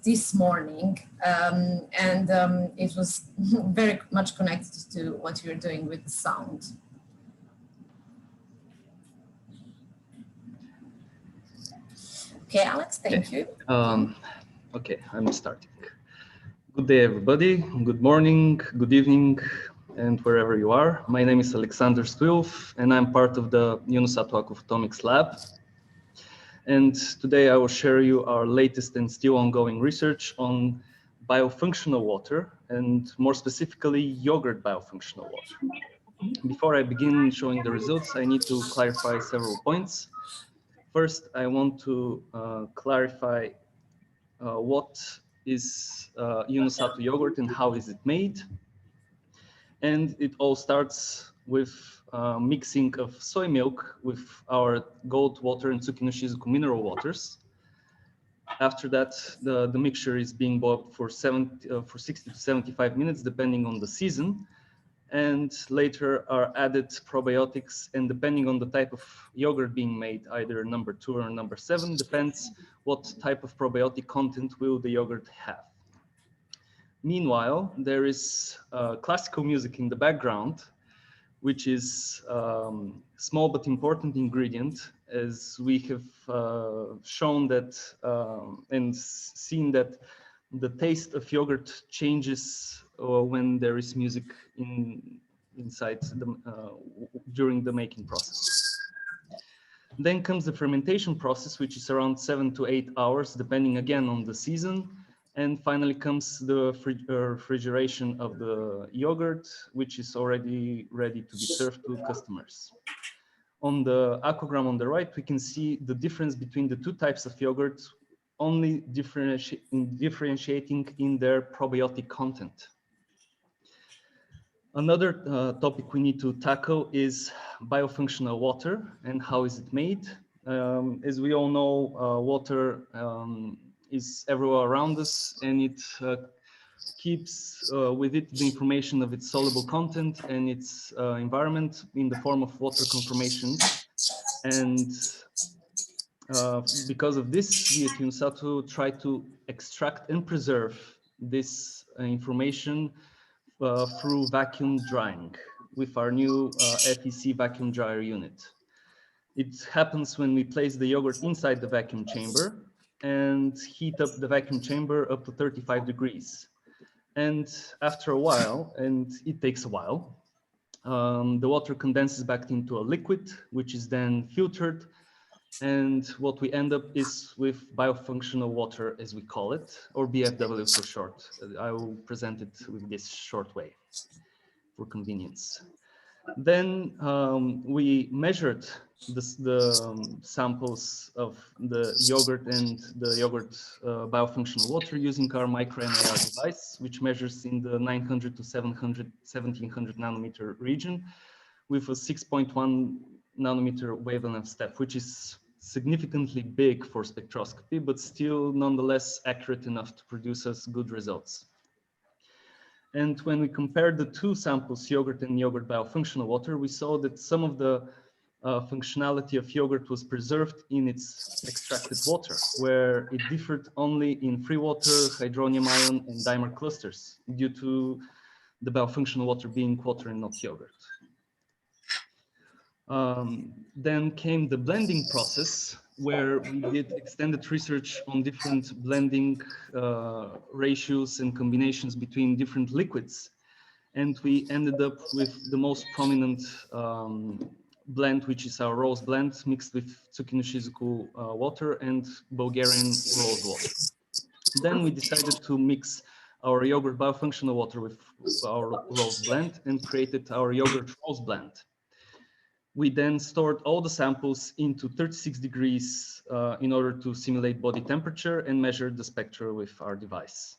this morning, and it was very much connected to what you're doing with the sound. Okay, Alex, thank you. Okay, I'm starting. Good day, everybody. Good morning, good evening, and wherever you are. My name is Aleksandar Stoilov, and I'm part of the Yunusat Yogurt Photomics lab. And today I will share you our latest and still ongoing research on biofunctional water, and more specifically, yogurt biofunctional water. Before I begin showing the results, I need to clarify several points. First, I want to clarify what is Yunusat Yogurt and how is it made. And it all starts with mixing of soy milk with our gold water and Tsukinoshizuku mineral waters. After that, the mixture is being boiled for 60 to 75 minutes, depending on the season. And later are added probiotics, and depending on the type of yogurt being made, either number 2 or number 7, depends what type of probiotic content will the yogurt have. Meanwhile, there is classical music in the background, which is small but important ingredient, as we have shown that and seen that the taste of yogurt changes when there is music inside during the making process. Then comes the fermentation process, which is around 7 to 8 hours, depending again on the season. And finally comes the refrigeration of the yogurt, which is already ready to be served to customers. On the aquagram on the right, we can see the difference between the two types of yogurt, only differentiating in their probiotic content. Another topic we need to tackle is biofunctional water and how is it made. As we all know, water is everywhere around us, and it keeps with it the information of its soluble content and its environment in the form of water conformations. And because of this, we at Yunusat try to extract and preserve this information through vacuum drying with our new FEC vacuum dryer unit. It happens when we place the yogurt inside the vacuum chamber and heat up the vacuum chamber up to 35 degrees. And after a while, and it takes a while, the water condenses back into a liquid, which is then filtered. And what we end up is with biofunctional water, as we call it, or BFW for short. I will present it with this short way for convenience. Then we measured the samples of the yogurt and the yogurt biofunctional water using our micro-NIR device, which measures in the 900 to 1700 nanometer region with a 6.1 nanometer wavelength step, which is significantly big for spectroscopy, but still nonetheless accurate enough to produce us good results. And when we compared the two samples, yogurt and yogurt biofunctional water, we saw that some of the functionality of yogurt was preserved in its extracted water, where it differed only in free water, hydronium ion, and dimer clusters due to the biofunctional water being water and not yogurt. Then came the blending process, where we did extended research on different blending ratios and combinations between different liquids. And we ended up with the most prominent blend, which is our rose blend mixed with Tsukinoshizuku water and Bulgarian rose water. Then we decided to mix our yogurt biofunctional water with our rose blend and created our yogurt rose blend. We then stored all the samples into 36 degrees in order to simulate body temperature and measure the spectra with our device.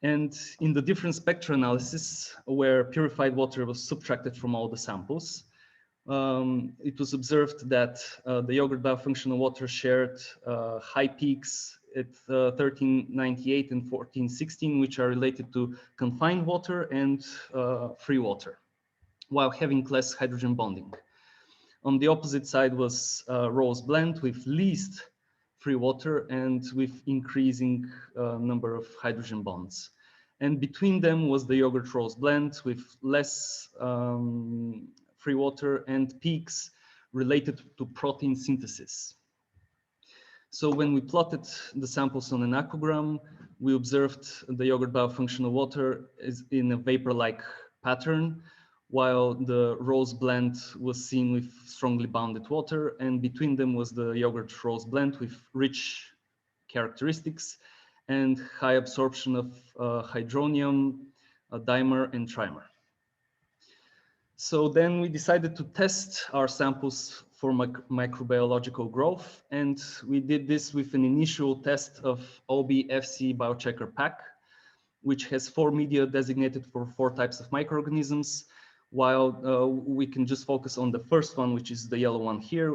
And in the different spectra analysis, where purified water was subtracted from all the samples, it was observed that the yogurt biofunctional water shared high peaks at 1398 and 1416, which are related to confined water and free water, while having less hydrogen bonding. On the opposite side was rose blend with least free water and with increasing number of hydrogen bonds. And between them was the yogurt rose blend with less free water and peaks related to protein synthesis. So when we plotted the samples on an aquagram, we observed the yogurt biofunctional water is in a vapor-like pattern, while the rose blend was seen with strongly bounded water, and between them was the yogurt rose blend with rich characteristics and high absorption of hydronium, dimer, and trimer. So then we decided to test our samples for microbiological growth, and we did this with an initial test of OB-FC biochecker pack, which has 4 media designated for 4 types of microorganisms, while we can just focus on the first one, which is the yellow one here,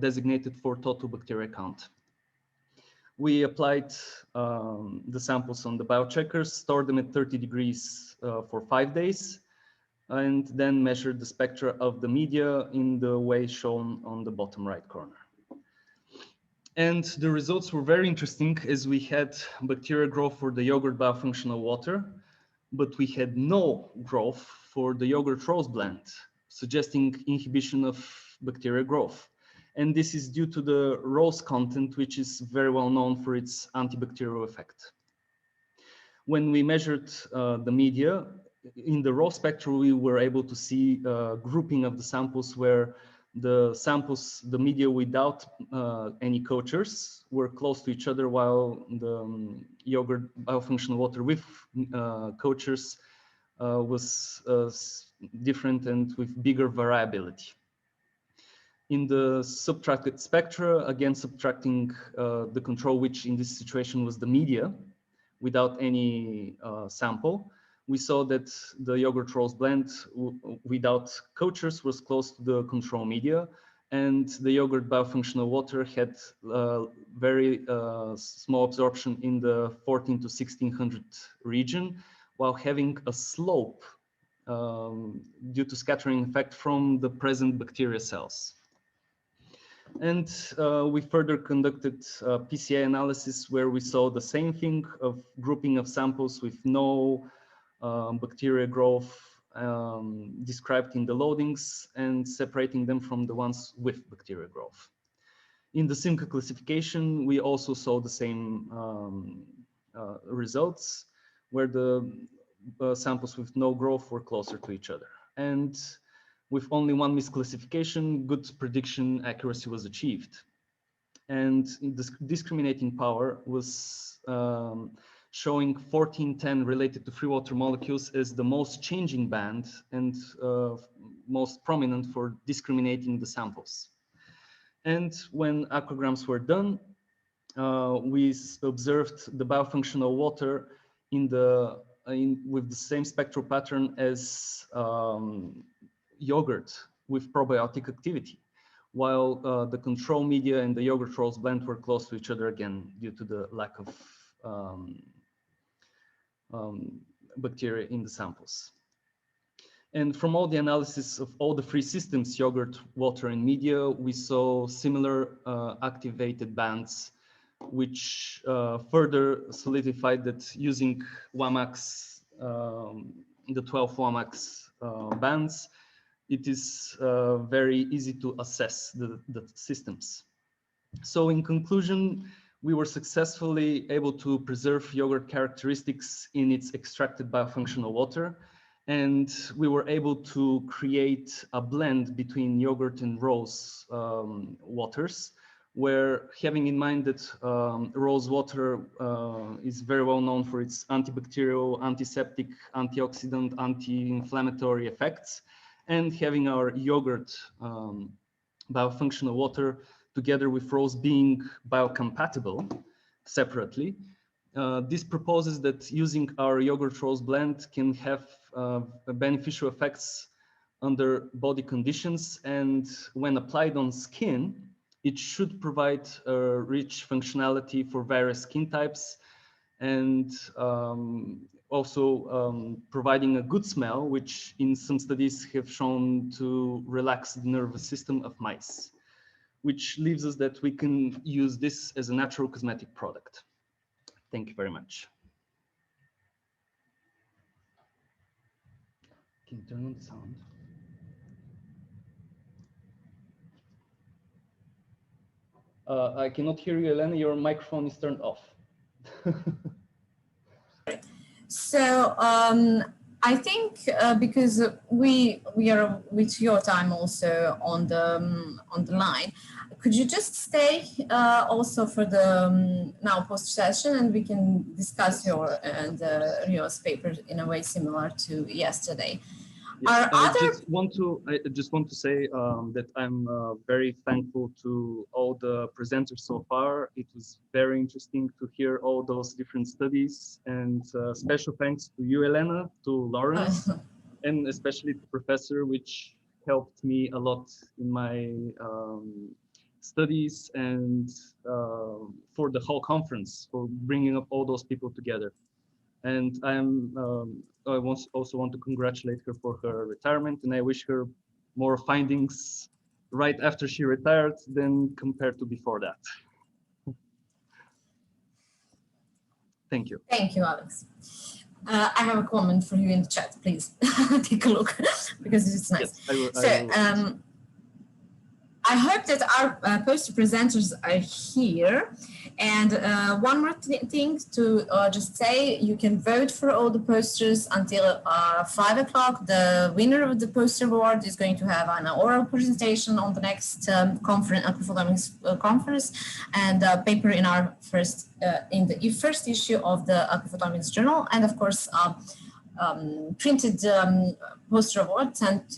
designated for total bacteria count. We applied the samples on the biocheckers, stored them at 30 degrees for 5 days, and then measured the spectra of the media in the way shown on the bottom right corner. And the results were very interesting, as we had bacteria growth for the yogurt biofunctional water, but we had no growth for the yogurt rose blend, suggesting inhibition of bacteria growth. And this is due to the rose content, which is very well known for its antibacterial effect. When we measured the media, in the raw spectrum, we were able to see grouping of the samples where the media without any cultures were close to each other, while the yogurt biofunctional water with cultures was different and with bigger variability. In the subtracted spectra, again subtracting the control, which in this situation was the media, without any sample, we saw that the yogurt rose blend without cultures was close to the control media, and the yogurt biofunctional water had very small absorption in the 14 to 1600 region, while having a slope due to scattering effect from the present bacteria cells. And we further conducted PCA analysis where we saw the same thing of grouping of samples with no bacteria growth described in the loadings and separating them from the ones with bacteria growth. In the Simca classification, we also saw the same results where the samples with no growth were closer to each other. And with only one misclassification, good prediction accuracy was achieved. And the discriminating power was showing 1410 related to free water molecules as the most changing band and most prominent for discriminating the samples. And when aquagrams were done, we observed the biofunctional water with the same spectral pattern as yogurt with probiotic activity, while the control media and the yogurt rose blend were close to each other again due to the lack of bacteria in the samples. And from all the analysis of all the free systems, yogurt, water, and media, we saw similar activated bands, which further solidified that using WAMAX, the 12 WAMAX bands, it is very easy to assess the systems. So in conclusion, we were successfully able to preserve yogurt characteristics in its extracted biofunctional water, and we were able to create a blend between yogurt and rose waters, where having in mind that rose water is very well known for its antibacterial, antiseptic, antioxidant, anti-inflammatory effects, and having our yogurt biofunctional water together with rose being biocompatible separately, this proposes that using our yogurt rose blend can have beneficial effects under body conditions, and when applied on skin, it should provide rich functionality for various skin types, and also providing a good smell, which in some studies have shown to relax the nervous system of mice. which leaves us that we can use this as a natural cosmetic product. Thank you very much. Can you turn on the sound? I cannot hear you, Jelena. Your microphone is turned off. So I think because we are with your time also on the line, could you just stay also for the now post session, and we can discuss your and Rio's paper in a way similar to yesterday. Yes, I just want to say that I'm very thankful to all the presenters so far. It was very interesting to hear all those different studies, and special thanks to you, Jelena, to Lawrence, and especially to Professor, which helped me a lot in my studies and for the whole conference, for bringing up all those people together. And I also want to congratulate her for her retirement, and I wish her more findings right after she retired than compared to before that. Thank you. Thank you, Alex. I have a comment for you in the chat. Please take a look because it's nice. Yes, I hope that our poster presenters are here. And one more thing to just say, you can vote for all the posters until 5 o'clock. The winner of the poster award is going to have an oral presentation on the next conference, Aquaphotomics conference, and a paper in our first issue of the Aquaphotomics journal, and of course printed poster award sent